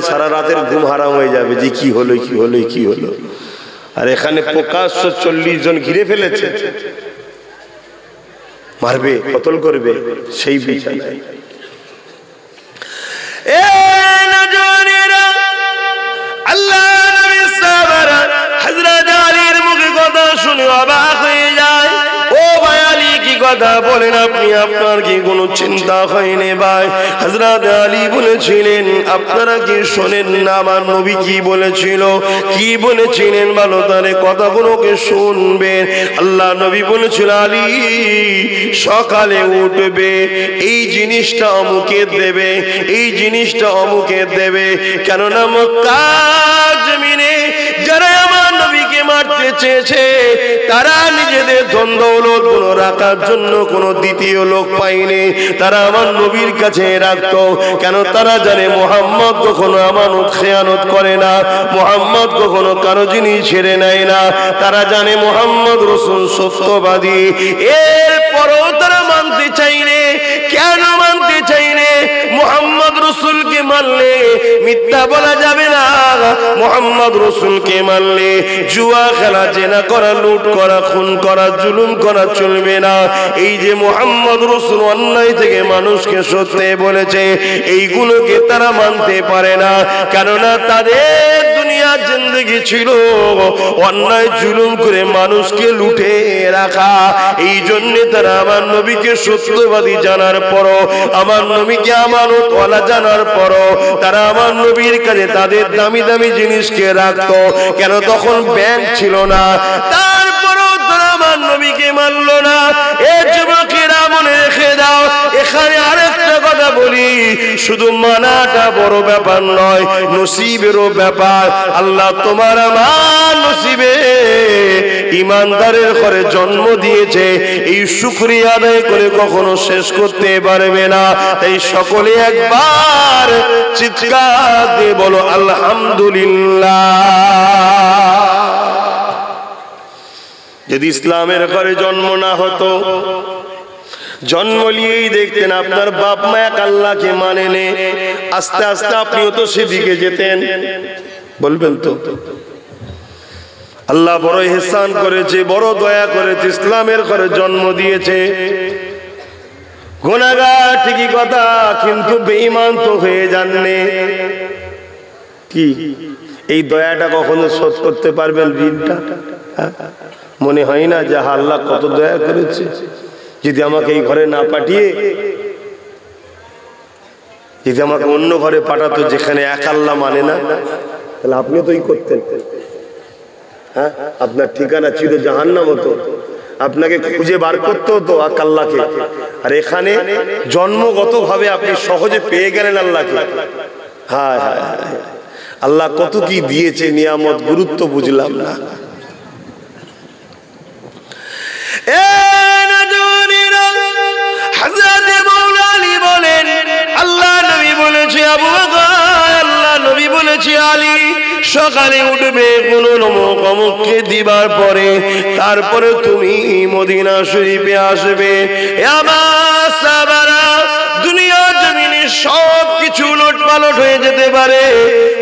সারা রাতের ঘুম হারাম হয়ে যাবে যে কি হলো কি হলো কি হলো। আর এখানে প্রকাশ্য 40 জন ঘিরে ফেলেছে, মারবে কতল করবে সেই বিছানায়। আল্লাহ নবী সাহাবারা হযরত আলীর মুখে কথা শুনে অবাক হয়ে যায়। ও ভাই আলী কি কথা বলেন আপনি, আপনার কি কোনো চিন্তা হয়নি ভাই? হযরত আলী বলেছিলেন আপনারা কি শোনেন না আমার নবী কি বলেছিল, কি বলেছিলেন ভালো তারে কথাগুলোকে শুনবেন। আল্লাহ নবী বলেছিল আলী সকালে উঠবে, এই জিনিসটা অমুকে দেবে, এই জিনিসটা অমুকে দেবে, কেননা মক্কা জমিনে যারা আমার নবীকে মারতে চেয়েছে তারা নিজেদের ধন দৌলত গুলো রাখার জন্য কোনো দ্বিতীয় লোক পায়নি, তারা আমার নবীর কাছে রাখতো। কেন? তারা জানে মুহাম্মদ কখনো আমানত খেয়ানত করে না, মুহাম্মদ কখনো কারো জিনিস ছেড়ে নেয় না, তারা জানে মুহাম্মদ রাসূল সত্যবাদী। এরপরও তারা মানতে চাইনে। কেন মানতে চাইনে? মুহাম্মদ রাসূলকে মানলে মিথ্যা বলা যাবে না, মুহাম্মদ রাসূলকে মানলে জুয়া খেলা, জেনা করা, লুট করা, খুন করা, জুলুম করা চলবে না। এই যে মুহাম্মদ রাসূল অন্যায় থেকে মানুষকে সত্যে বলেছে, এইগুলোকে তারা মানতে পারে না। কেননা তাদের দুনিয়ার জিন্দেগি ছিল অন্যায় জুলুম করে মানুষকে লুটে রাখা। এই জন্য তারা আমার নবীকে সত্যবাদী জানার পরও, আমার নবীকে আমানত ওয়ালা জানার পরও তারা আমার নবীর কাছে তাদের দামি দামি জিনিসকে রাখতো। কেন? তখন ব্যাংক ছিল না, তারপরও তারা আমার নবীকে মানলো না। এ যুবকেরা মনে রেখে দাও, এখানে আরেকটা কথা বলি, শুধু মানাটা বড় ব্যাপার নয়, নসিবেরও ব্যাপার। আল্লাহ তোমার আমার নসিবে ইমানদারের ঘরে জন্ম দিয়েছে, এই শুকরিয়া আদায় করে কখনো শেষ করতে পারবে না। তাই সকলে একবার চিৎকার দিয়ে বলো আলহামদুলিল্লাহ। যদি ইসলামের ঘরে জন্ম না হতো, জন্ম নিয়েই দেখতেন আপনার বাপ মা এক আল্লাহকে মানে নে, আস্তে আস্তে আপনিও তো সেদিকে যেতেন। বলবেন তো আল্লাহ বড় ইহসান করেছে, বড় দয়া করেছে, ইসলামের ঘরে জন্ম দিয়েছে। গুনাহগার ঠিকই কথা, কিন্তু বেঈমান তো হয়ে যাননি। কি এই দয়াটা কখনো শোধ করতে পারবেন ঋণটা? মনে হয় না যে আল্লাহ কত দয়া করেছে, যদি আমাকে এই ঘরে না পাঠিয়ে যদি আমাকে অন্য ঘরে পাঠাতো যেখানে এক আল্লাহ মানে না, তাহলে আপনিও তো করতেন। হ্যাঁ, আপনার ঠিকানা ছিল জাহান্নাম হতো, আপনাকে খুঁজে বার করতে হতো এক আল্লাহকে। আর এখানে জন্মগত ভাবে আপনি সহজে পেয়ে গেলেন আল্লাহকে। হ্যাঁ হ্যাঁ, আল্লাহ কত কি দিয়েছে নিয়ামত, গুরুত্ব বুঝলাম না। আল্লাহ নবী বলেছে আবু বকর, আল্লাহ নবী বলেছে আলী সকালে উঠবে কোন অমুককে দিবার পরে, তারপরে তুমি মদিনা শরীফে আসবে। আমার সাহাবারা, দুনিয়া জমিনে সব কিছু উলট পালট হয়ে যেতে পারে,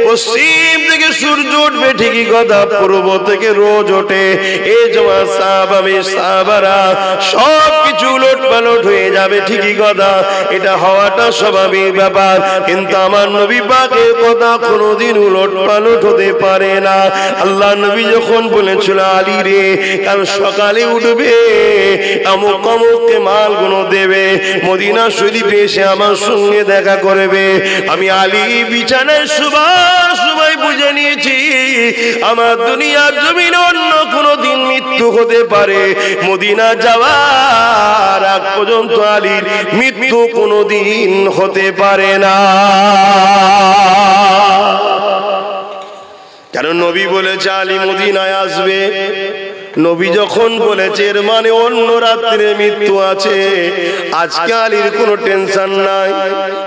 পশ্চিম থেকে সূর্য উঠবে ঠিকই কথা, পূর্ব থেকে রোজ ওঠে, এই জমা সাহাবারা সব কিছু উলট পালট হয়ে যাবে ঠিকই কথা, এটা হওয়াটা স্বাভাবিক ব্যাপার। কিন্তু আমার নবী পাকের কথা কোনোদিন উলট পালট হতে পারে না। আল্লাহ নবী যখন বলেছিল আলী রে কাল সকালে উঠবে, অমুক অমুককে মালগুলো দেবে, মদিনা শরীফে এসে আমার সঙ্গে দেখা করবে, আমি আলী বিছানায় শুবার সময় বুঝে নিয়েছি আমার দুনিয়ার জমিনে অন্য কোনো দিন মৃত্যু হতে পারে, মদিনা যাওয়ার আগ পর্যন্ত আলীর মৃত্যু কোনো দিন হতে পারে না। কারণ নবী বলেছে আলী মদিনায় আসবে। নবী যখন বলেছে এর মানে অন্য রাত্রে মৃত্যু আছে। আজকে আলীর কোনো টেনশন নাই,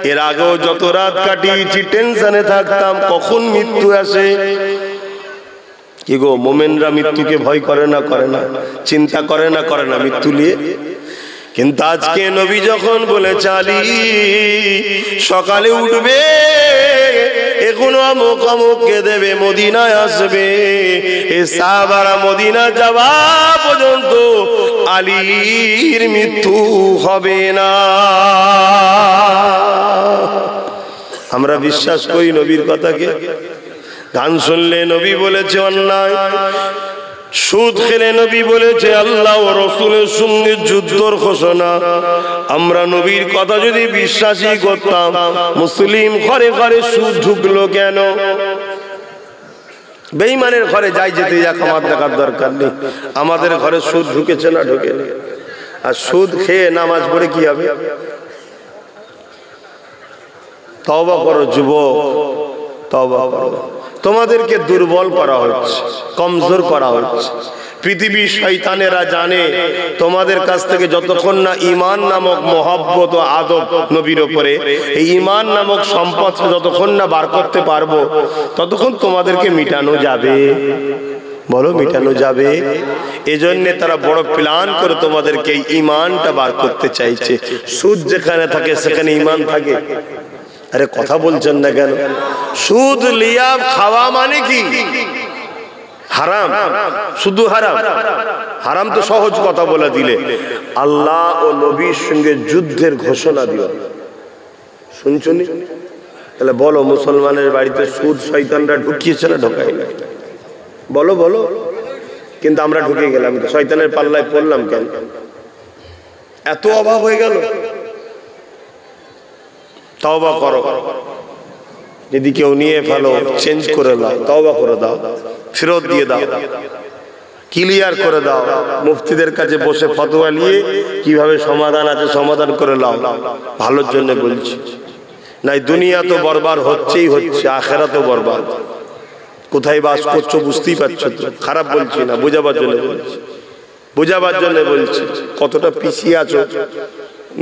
এর আগেও যত রাত কাটিয়েছি টেনশনে থাকতাম কখন মৃত্যু আসে। কি গো, মোমেনরা মৃত্যুকে ভয় করে না? করে না? চিন্তা করে না? করে না মৃত্যু নিয়ে? কিন্তু আজকে নবী যখন বলেছে আলী সকালে উঠবে, এখনো অমুক অমুককে দেবে, মদিনায় আসবে। এই সাহাবারা মদিনা যাওয়া পর্যন্ত আলীর মৃত্যু হবে না। আমরা বিশ্বাস করি নবীর কথাকে। গান শুনলে নবী বলেছে অন্যায়, সুদ খেলে নবী বলেছে আল্লাহ ও রাসূলের সঙ্গে যুদ্ধর ঘোষণা। আমরা নবীর কথা যদি বিশ্বাসই করতাম, মুসলিম ঘরে ঘরে সুদ ঢুকলো কেন? বেঈমানের ঘরে যাই যেতে যাক, আমার দেখার দরকার নেই। আমাদের ঘরে সুদ ঢুকেছে না ঢুকেনি? আর সুদ খেয়ে নামাজ পড়ে কি হবে? তওবা করো যুবক, তওবা করো। তোমাদেরকে দুর্বল করা হচ্ছে, কমজোর করা হচ্ছে। পৃথিবীর শয়তানেরা জানে তোমাদের কাছ থেকে যতক্ষণ না ঈমান নামক মহব্বত ও আদব নবীর উপরে, এই ঈমান নামক সম্পদ যতক্ষণ না বার করতে পারবো, ততক্ষণ তোমাদেরকে মিটানো যাবে। বলো, মিটানো যাবে? এজন্য তারা বড় প্ল্যান করে তোমাদেরকে এই ঈমানটা বার করতে চাইছে। সুদ যেখানে থাকে সেখানে ঈমান থাকে। আরে কথা বলছেন না কেন? সুদ লিয়া খাওয়া মানে কি? হারাম, শুধু হারাম। হারাম তো সহজ কথা বলে দিলে। আল্লাহ ও নবীর সঙ্গে যুদ্ধের ঘোষণা দিও, শুনছনি? তাহলে বলো, মুসলমানের বাড়িতে সুদ শয়তানরা ঢুকিয়েছে না ঢোকায় না? বলো বলো। কিন্তু আমরা ঢুকে গেলাম, শয়তানের পাল্লায় পড়লাম কেন? এত অভাব হয়ে গেল। তওবা করো, যদি কেউ নিয়ে ফেলো চেঞ্জ করে দাও, তওবা করে দাও, ফেরত দিয়ে দাও, ক্লিয়ার করে দাও। মুফতিদের কাছে বসে ফতোয়া নিয়ে কিভাবে সমাধান আছে সমাধান করে নাও, ভালোর জন্য বলছি। নাই দুনিয়া তো বরবাদ হচ্ছেই হচ্ছে, আখেরাতও বরবাদ। কোথায় বাস করছো বুঝতেই পারছো তো? খারাপ বলছি না, বোঝাবার জন্য বলছি, বোঝাবার জন্য বলছি। কতটা পিছিয়ে আছো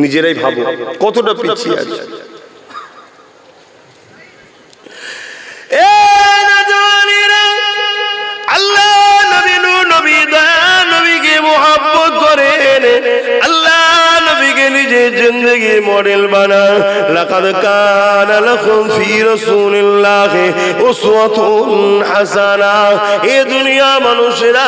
নিজেরাই ভাবো, কতটা পিছিয়ে আছো। আল্লাহ নবী নবী নবীকে মুহাব্বত করেন, আল্লাহ নবীকে নিজের জিন্দেগির মডেল বানান। লাকাদ কানা লাকুম ফি রাসূলিল্লাহি উসওয়াতুন হাসানা। এ দুনিয়া মানুষেরা,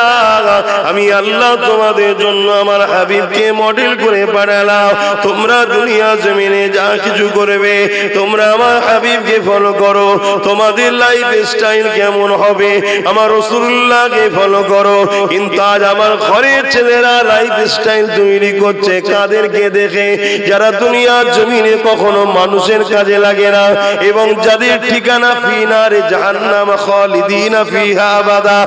আমি আল্লাহ তোমাদের জন্য আমার হাবিবকে মডেল করে পাঠালাম। তোমরা দুনিয়া জমিনে যা কিছু করবে, তোমরা আমার হাবিবকে ফলো করো। তোমাদের লাইফ স্টাইল কেমন হবে, আমার রাসূলুল্লাহকে ফলো করো। কিন্তু আজ আমার ঘরের ছেলেরা লাইফ স্টাইল তৈরি করছে কাদেরকে দেখে? যারা দুনিয়ার জমিনে কখনো মানুষের কাজে লাগে না, এবং যাদের ঠিকানা ফিনারে জাহান্নাম খালিদিনা ফিহা আবাদা।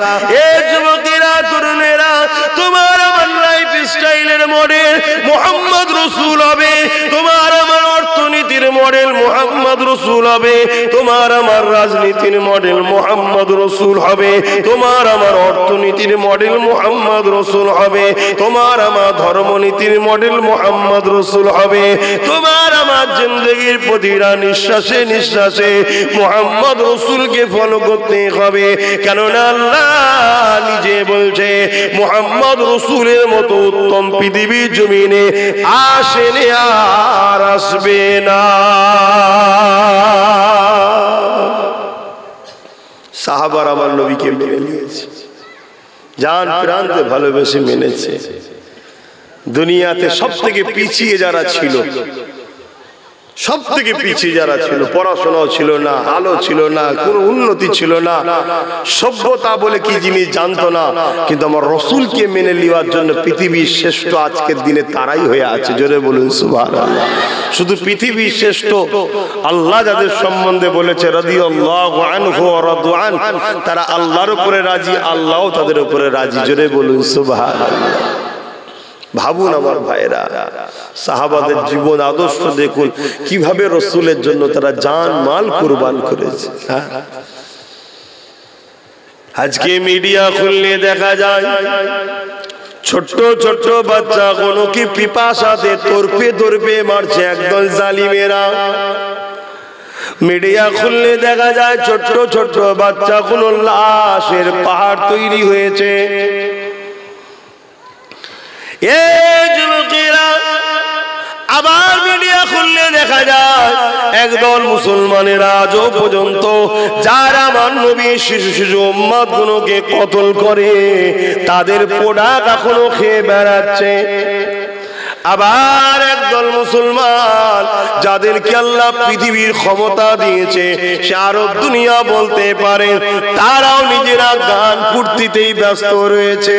এ যুবকেরা, তরুণেরা, তোমার আমার লাইফ স্টাইলের মডেল মুহাম্মদ রাসূল হবে। তোমার আমার অর্থনীতির মডেল মুহাম্মদ রাসূল হবে। তোমার আমার রাজনীতির মডেল মুহাম্মদ রাসূল হবে। তোমার আমার অর্থনীতির মডেল মুহাম্মদ রাসূল হবে। তোমার আমার ধর্মনীতির মডেল মুহাম্মদ রাসূল হবে। তোমার আমার জিন্দেগির প্রতিটা নিঃশ্বাসে নিঃশ্বাসে মুহাম্মদ রাসূলকে ফলো করতে হবে। কেননা আল্লাহ নিজে বলছে মুহাম্মদ রাসূলের মতো উত্তম পৃথিবীর জমিনে আসেনি আর আসবে না। সাহাবারা আমার নবীকে মেনে নিয়েছে, জান প্রাণে ভালোবেসে মেনেছে। দুনিয়াতে সব থেকে পিছিয়ে যারা ছিল, সব থেকে পিছিয়ে যারা ছিল, পড়াশোনাও ছিল না, আলো ছিল না, কোনো উন্নতি ছিল না, সভ্যতা বলে কি জিনিস জানতো না, কিন্তু আমার রাসূলকে মেনে নেওয়ার জন্য পৃথিবীর শ্রেষ্ঠ আজকের দিনে তারাই হয়ে আছে। জোরে বলুন সুবহানাল্লাহ। শুধু পৃথিবীর শ্রেষ্ঠ, আল্লাহ যাদের সম্বন্ধে বলেছে রাদিয়াল্লাহু আনহু ওয়া রাদু আন, তারা আল্লাহর উপরে রাজি, আল্লাহও তাদের উপরে রাজি। জোরে বলুন সুবহানাল্লাহ। ভাবুন আমার ভাইরা, সাহাবাদের জীবন আদর্শ দেখুন, কিভাবে রাসূলের জন্য তারা জান মাল কুরবান করেছে। আজকে মিডিয়া খুললে দেখা যায় ছোট্ট ছোট্ট বাচ্চা কোনো কি পিপাসাতে তরপে তরপে মারছে একদল জালিমেরা। মিডিয়া খুললে দেখা যায় ছোট্ট ছোট্ট বাচ্চা কোনো লাশের পাহাড় তৈরি হয়েছে। এ যুবকেরা, আবার মিডিয়া খুললে দেখা যায় একদল মুসলমানের আজও পর্যন্ত যারা আমার নবীর শিশু শিশু উম্মত গুলোকে কতল করে তাদের পোড়াক এখনো খেয়ে বেড়াচ্ছে। আবার একদল মুসলমান যাদেরকে আল্লাহ পৃথিবীর ক্ষমতা দিয়েছে, সে আরব দুনিয়া বলতে পারে, তারাও নিজেরা গান ফুর্তিতেই ব্যস্ত রয়েছে।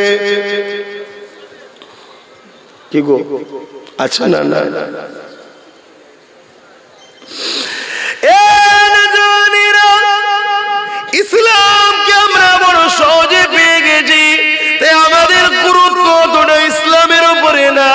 কি গো? আচ্ছা, না না ইসলামকে আমরা বড় সহজে পেয়ে গেছি, তাই আমাদের গুরুত্ব তোটা ইসলামের উপরে না।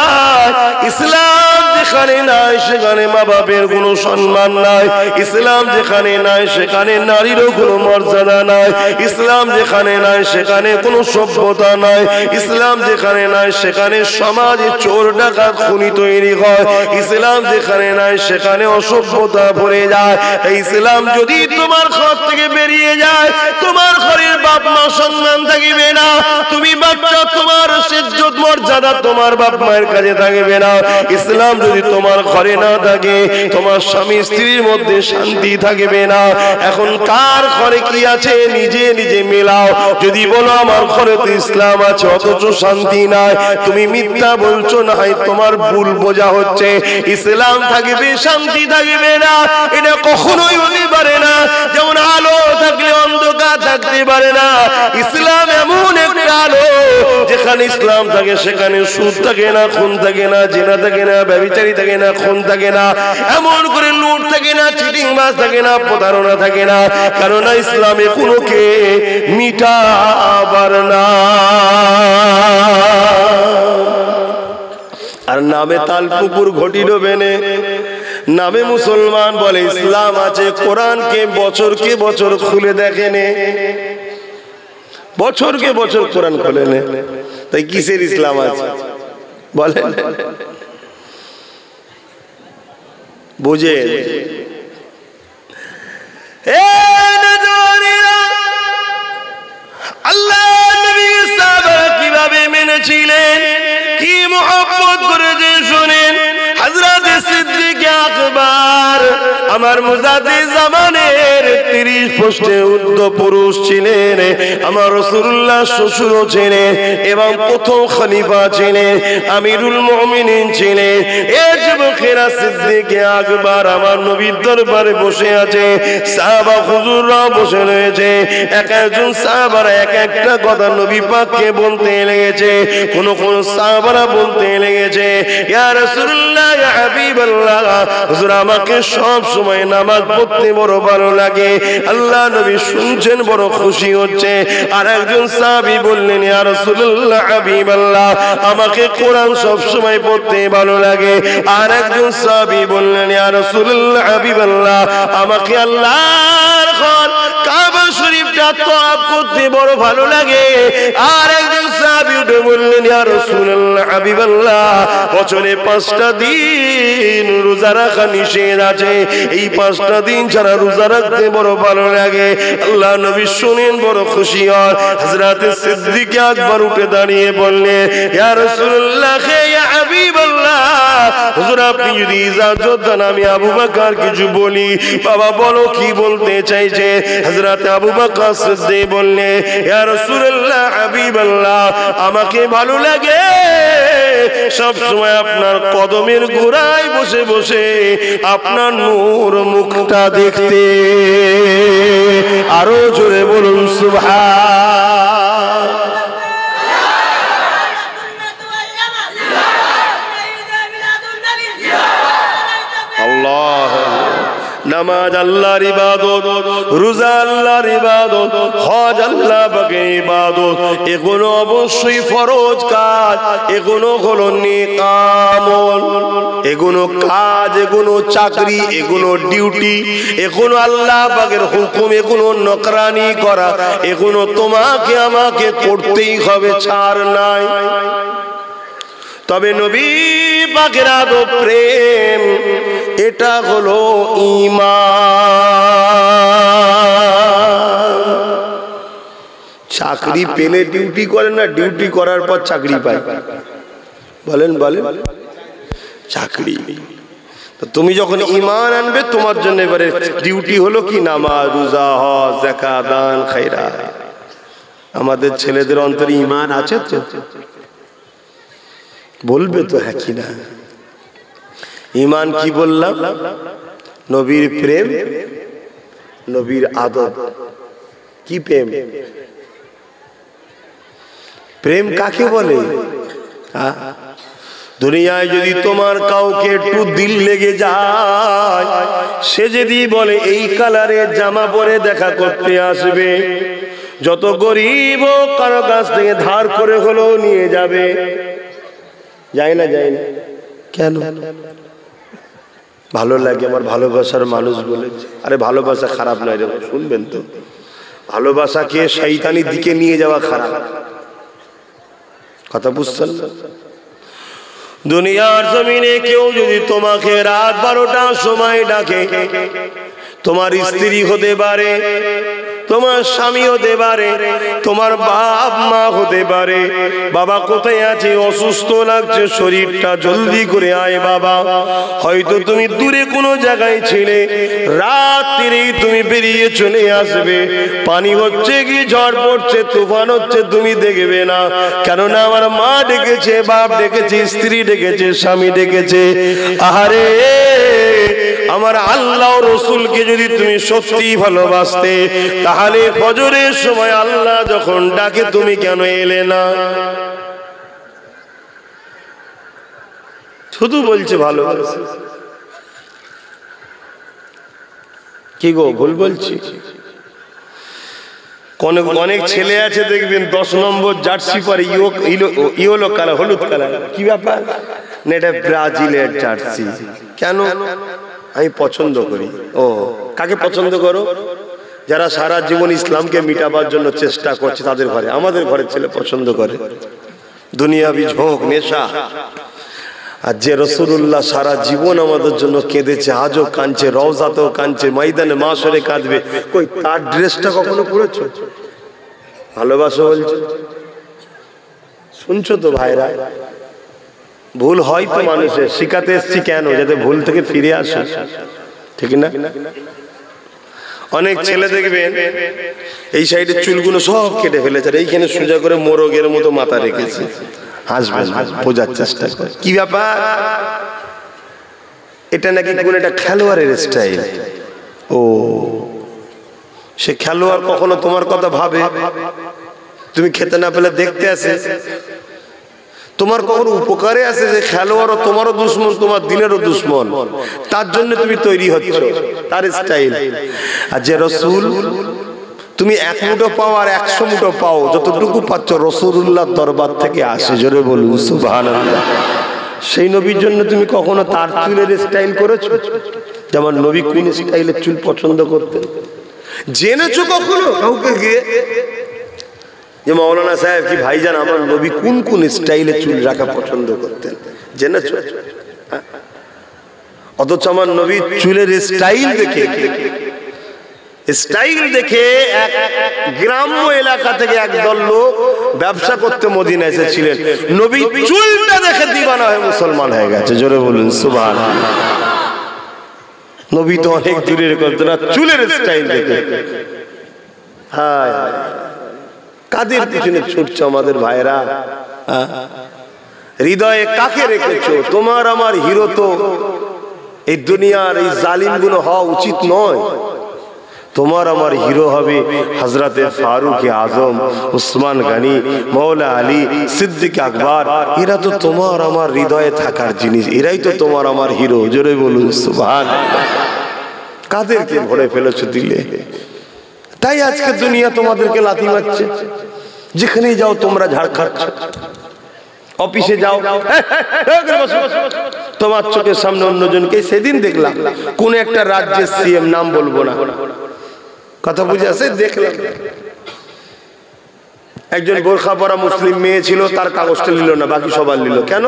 ইসলাম যেখানে নাই সেখানে মা বাপের কোনো সম্মান নাই। ইসলাম যেখানে নাই সেখানে নারীরও কোনো মর্যাদা নাই। ইসলাম যেখানে নাই সেখানে কোনো সভ্যতা নাই। ইসলাম যেখানে নাই সেখানে সমাজে চোর ডাকাত খুনি তৈরি হয়। ইসলাম যেখানে নাই সেখানে অসভ্যতা ভরে যায়। ইসলাম যদি তোমার ঘর থেকে বেরিয়ে যায়, তোমার ঘরের বাপ মা সম্মান থাকবে না। তুমি বাচ্চা, তোমার ইজ্জত মর্যাদা তোমার বাপ মায়ের কাছে থাকবে না। ইসলাম যদি তোমার ঘরে না থাকে, তোমার স্বামী স্ত্রীর মধ্যে শান্তি থাকবে না। এখন কার ঘরে কি আছে নিজে নিজে মেলাও। যদি বলো আমার ঘরে তো ইসলাম আছে অথচ শান্তি নাই, তুমি মিথ্যা বলছো, না হয় তোমার ভুল বোঝা হচ্ছে। ইসলাম থাকবে শান্তি থাকবে না, এটা কখনোই হতে পারে না। যেমন আলো থাকলে অন্ধকার থাকতে পারে না, ইসলাম এমন একটা আলো যেখানে ইসলাম থাকে সেখানে সুদ থাকে না, খুন থাকে না, জিনা থাকে না, ব্যভিচারী থাকে না, খুন থাকে না, এমন করে লুট থাকে না, চিটিংবাজ থাকে না, প্রতারণা থাকে না। কারণ ইসলামে কোনোকে মিটাবার না। আর নামে তাল পুকুর ঘটি ডোবেনে, নামে মুসলমান বলে ইসলাম আছে, কোরআনকে বছরকে বছর খুলে দেখেনে, বছরকে বছর কোরআন খুলে নে, তাই কিসের ইসলাম আছে বলেন? বুঝে আল্লাহ নবী সাহাবারা কিভাবে মেনেছিলেন, কি মুহাব্বত করেছে শুনেন। হযরত সিদ্দিক আকবর আমার মুজাদ্দিদ জামানের 30 পোস্টে ঊর্ধ্ব পুরুষ ছিলেন। আমার রাসূলুল্লাহ শ্বশুরও ছিলেন এবং প্রথম খলিফা ছিলেন, আমিরুল মুমিনিন ছিলেন। এই যুবকেরা সিদ্দিক আকবর আমার নবীর দরবারে বসে আছে, সাহাবা হুজুররা বসে রয়েছে। এক একজন সাহাবারা এক একটা কথা নবী পাককে বলতে লেগেছে। কোন কোন সাহাবারা বলতে লেগেছে, ইয়া রাসূলুল্লাহ, ইয়া হাবিবাল্লাহ, হুজুর আমাকে সব সময় নামাজ পড়তে বড় ভালো লাগে। আল্লাহ নবী শুনছেন, বড় খুশি হচ্ছে। আর একজন সাহাবী বললেন, ইয়া রাসূলুল্লাহ, হাবিবাল্লাহ, আমাকে কোরআন সব সময় পড়তে ভালো লাগে। আর একজন সাহাবী বললেন, ইয়া রাসূলুল্লাহ, হাবিবাল্লাহ, আমাকে আল্লাহর ঘর কাবা শরীফটা তওয়াফ করতে বড় ভালো লাগে। আর একজন সাহাবী উঠে বললেন, ইয়া রাসূলুল্লাহ, হাবিবাল্লাহ, বছরে 5টা দিন রোজা রাখা নিষেধ আছে, এই 5টা দিন ছাড়া রোজা রাখতে বড় ভালো লাগে। আল্লাহ নবী শুনেন, বড় খুশি হন। হযরত সিদ্দিক আকবর উঠে দাঁড়িয়ে বললেন, ইয়া রাসূলুল্লাহ, ইয়া হাবিবাল্লাহ, হুজুর আপনি যদি ইজাজত দেন আমি আবু বকর কিছু বলি। বাবা বলো কি বলতে চাইছে? হযরত আবু বকর সিদ্দিক বললেন, ইয়া রাসূলুল্লাহ, হাবিবাল্লাহ, আমাকে ভালো লাগে সব সময় আপনার কদমের গোড়ায় বসে বসে আপনার নূর মুখটা দেখতে। আরো জোরে বলুন সুবহান। আল্লাহ, নামাজ আল্লাহর ইবাদত, রোজা আল্লাহর ইবাদত, হজ আল্লাহ পাকের ইবাদত, এগুলো অবশ্যই ফরজ কাজ। এগুলো হলো নেক আমল, এগুলো কাজ, এগুলো চাকরি, এগুলো ডিউটি, এগুলো আল্লাহ পাকের হুকুম, এগুলো নকরানি করা, এগুলো তোমাকে আমাকে করতেই হবে, ছাড় নাই। তবে নবী পাকের আদব প্রেম, এটা হলো ঈমান। চাকরি পেলে ডিউটি করে না, ডিউটি করার পর চাকরি পায়। বলেন বলেন, চাকরি। তো তুমি যখন ঈমান আনবে তোমার জন্য এবারে ডিউটি হলো কি নামাজ রোজা হজ যাকাত দান খায়রাত। আমাদের ছেলেদের অন্তরে ঈমান আছে তো? বলবে তো হ্যাঁ কি না? ঈমান কি বললাম? নবীর প্রেম, নবীর আদব। কি প্রেম? প্রেম কাকে বলে? দুনিয়ায় যদি তোমার কাউকে একটু দিল লেগে যায়, সে যদি বলে এই কালারের জামা পরে দেখা করতে আসবে, যত গরিব কারো কাছ থেকে ধার করে হলেও নিয়ে যাবে। যায় না? যায় না কেন? ভালো লাগে আমার ভালোবাসার মানুষ বলেছে। আরে ভালোবাসা খারাপ নয় রে, শুনবেন তো, ভালোবাসাকে শয়তানির দিকে নিয়ে যাওয়া খারাপ। কথা বুঝছেন? দুনিয়ার জমিনে কেউ যদি তোমাকে রাত 12টার সময় ডাকে, তোমার স্ত্রী হতে পারে, তোমার স্বামী হতে পারে, তোমার বাপ মা হতে পারে, বাবা কোথায় আছে, অসুস্থ লাগছে শরীরটা, জলদি করে আয় বাবা। হয়তো তুমি দূরে কোনো জায়গায় ছিলে, রাত্রিরেই তুমি বেরিয়ে চলে আসবে। পানি হচ্ছে কি ঝড় পড়ছে, তুফান হচ্ছে, তুমি দেখবে না, কেননা আমার মা ডেকেছে, বাপ ডেকেছে, স্ত্রী ডেকেছে, স্বামী ডেকেছে। আহারে আমার আল্লাহ রসুলকে যদি তুমি সত্যি ভালোবাসতে, তাহলে ফজরের সময় আল্লাহ যখন ডাকে তুমি কেন এলে না? শুধু বলছে ভালোবাসে। কি গো ভুল বলছি? অনেক ছেলে আছে দেখবেন 10 নম্বর জার্সি পরে, ইয়েলো কালার, হলুদ কালার। কি ব্যাপার? না এটা ব্রাজিলের জার্সি। কেন? আমি পছন্দ করি। ও, কাকে পছন্দ করো? যারা সারা জীবন ইসলামকে মিটাবার জন্য চেষ্টা করছে তাদের ঘরে। আমাদের ঘরের ছেলে পছন্দ করে দুনিয়াবি ঝোঁক নেশা। আর যে রাসূলুল্লাহ সারা জীবন আমাদের জন্য কেঁদেছে, আজও কাঁদছে, রওজাতেও কাঁদছে, ময়দানে মাশরে কাঁদবে, কই তার ড্রেসটা কখনো পরেছো? ভালোবাসো বলছো? শুনছো তো ভাইরা? ভুল হয় তো মানুষের, শিখাতে এসছি কেন? যাতে ভুল থেকে ফিরে আসে, ঠিক না? অনেক ছেলে দেখবেন এই সাইডের চুলগুলো সব কেটে ফেলেছে, আর এইখানে সোজা করে মোরগের মতো মাথা রেখেছে। হাসবেন, বোঝার চেষ্টা করে। কি ব্যাপার? এটা নাকি কোন একটা খেলোয়াড়ের স্টাইল। ও, সে খেলোয়াড় কখনো তোমার কথা ভাবে? তুমি খেতে না পেলে দেখতে আসে? তোমার কখনো উপকারে আছে যে খেলোয়াড়ও তোমারও দুশ্মন, তোমার দিনেরও দুশ্মন, তার জন্য তুমি তৈরি হচ্ছ, তার স্টাইল। আর যে রাসূল, তুমি 1 মুঠো পাও আর 100 মুঠো পাও, যতটুকু পাচ্ছ রাসূলুল্লাহর দরবার থেকে আসে। জোরে বলুন সুবহানাল্লাহ। সেই নবীর জন্য তুমি কখনো তার চুলের স্টাইল করেছো? যেমন নবী কোন স্টাইলের চুল পছন্দ করতেন জেনেছো কখনো কাউকে গিয়ে? যে মাওলানা সাহেব কি ভাইজান আমার নবী কোন কোন স্টাইলে চুল রাখা পছন্দ করতেন জেনেছো? অথচ আমার নবী চুলের স্টাইল দেখে এক গ্রাম্য এলাকা থেকে একদল লোক ব্যবসা করতে মদিনা এসেছিলেন। নবী চুলটা দেখে দিবানা হয়ে মুসলমান হয়ে গেছে। জোরে বলুন সুবহানাল্লাহ। নবী তো অনেক দূরের কথা না, চুলের স্টাইল দেখে। হায় কাদের পিছনে ছুটছো আমাদের ভাইরা? হৃদয়ে কাকে রেখেছো? তোমার আমার হিরো তো এই দুনিয়ার এই জালিম গুলো হওয়া উচিত নয়। তোমার আমার হিরো হবে হযরতে ফারুক আজম, উসমান গনি, মৌলা আলী, সিদ্দিক আকবর। এরা তো তোমার আমার হৃদয়ে থাকার জিনিস, এরাই তো তোমার আমার হিরো। জোরে বলুন সুবহানাল্লাহ। কাদেরকে ভরে ফেলেছো দিলে? তাই আজকে দুনিয়া তোমাদেরকে লাথি মারছে। যেখানেই যাও তোমরা ঝাড় খাচ্ছ। অফিসে যাও, তোমার চোখের সামনে অন্যজনকে। সেদিন দেখলাম কোন একটা রাজ্যের সিএম, নাম বলবো না, কথা বুঝে আসে, দেখলাম একজন বোরখা পরা মুসলিম মেয়ে ছিল, তার কাগজটা নিল না, বাকি সবার নিল। কেন?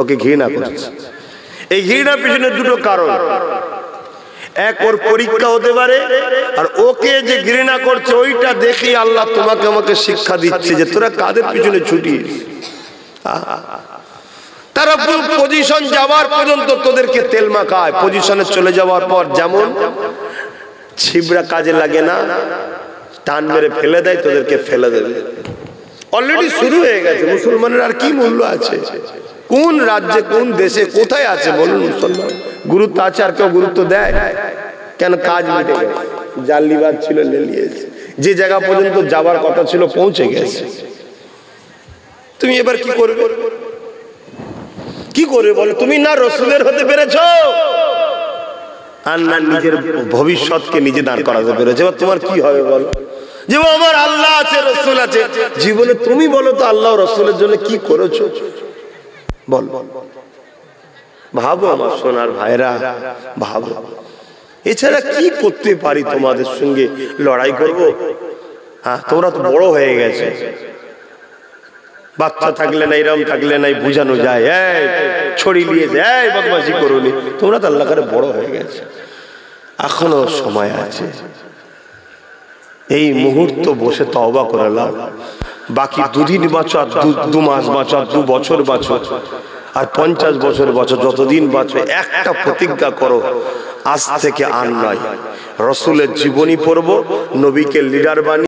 ওকে ঘৃণা করছে। এই ঘৃণার পিছনে দুটো কারণ। এক, ওর পরীক্ষা হতে পারে, আর ওকে যে ঘৃণা করছে ওইটা দেখি আল্লাহ তোমাকে আমাকে শিক্ষা দিচ্ছে যে তোরা কাদের পিছনে ছুটিস। তারা পজিশন যাওয়ার পর্যন্ত তোদেরকে তেল মাখায়, পজিশনে চলে যাওয়ার পর যেমন ছিবড়া কাজে লাগে না, টান মেরে ফেলে দেয়, তোদেরকে ফেলে দেবে। অলরেডি শুরু হয়ে গেছে। মুসলমানের আর কি মূল্য আছে? কোন রাজ্যে, কোন দেশে, কোথায় আছে বলুন? মুসলমান গুরুত্ব আছে? আর কেউ গুরুত্ব দেয়? কেন? কাজ মিটে গেছে, জাল্লিবাদ ছিল লেলিয়েছে, যে জায়গা পর্যন্ত যাবার কথা ছিল পৌঁছে গেছে। তুমি এবার কি করবে? কি করবে বলো? তুমি না রসুলের হতে পেরেছো, আর না নিজের ভবিষ্যৎকে নিজে দাঁড় করাতে পেরেছো। এবার তোমার কি হবে বলো? যে আমার আল্লাহ আছে, রসুল আছে, জীবনে তুমি বলো তো আল্লাহ রসুলের জন্য কি করেছো বল? ভাবো আমার সোনার ভাইরা, ভাবো। এছাড়া কি করতে পারি তোমাদের সঙ্গে লড়াই করব? হ্যাঁ, তোমরা তো বড় হয়ে গেছে, বাচ্চা থাকলে না, এরম থাকলে নাই বুঝানো যায়, এই ছড়ি নিয়েছে, এই বদমাশি করুনি। তোমরা তো আল্লাহ করে বড় হয়ে গেছে, এখনো সময় আছে। এই মুহূর্ত বসে তওবা করে নাও। বাকি দুদিন বাঁচো, আর 2 মাস বাঁচো, আর 2 বছর বাঁচো, আর 50 বছর বাঁচো, যতদিন বাঁচো একটা প্রতিজ্ঞা করো, আজ থেকে আর নয়, রসুলের জীবনী পড়বো, নবীকে লিডার বানিয়ে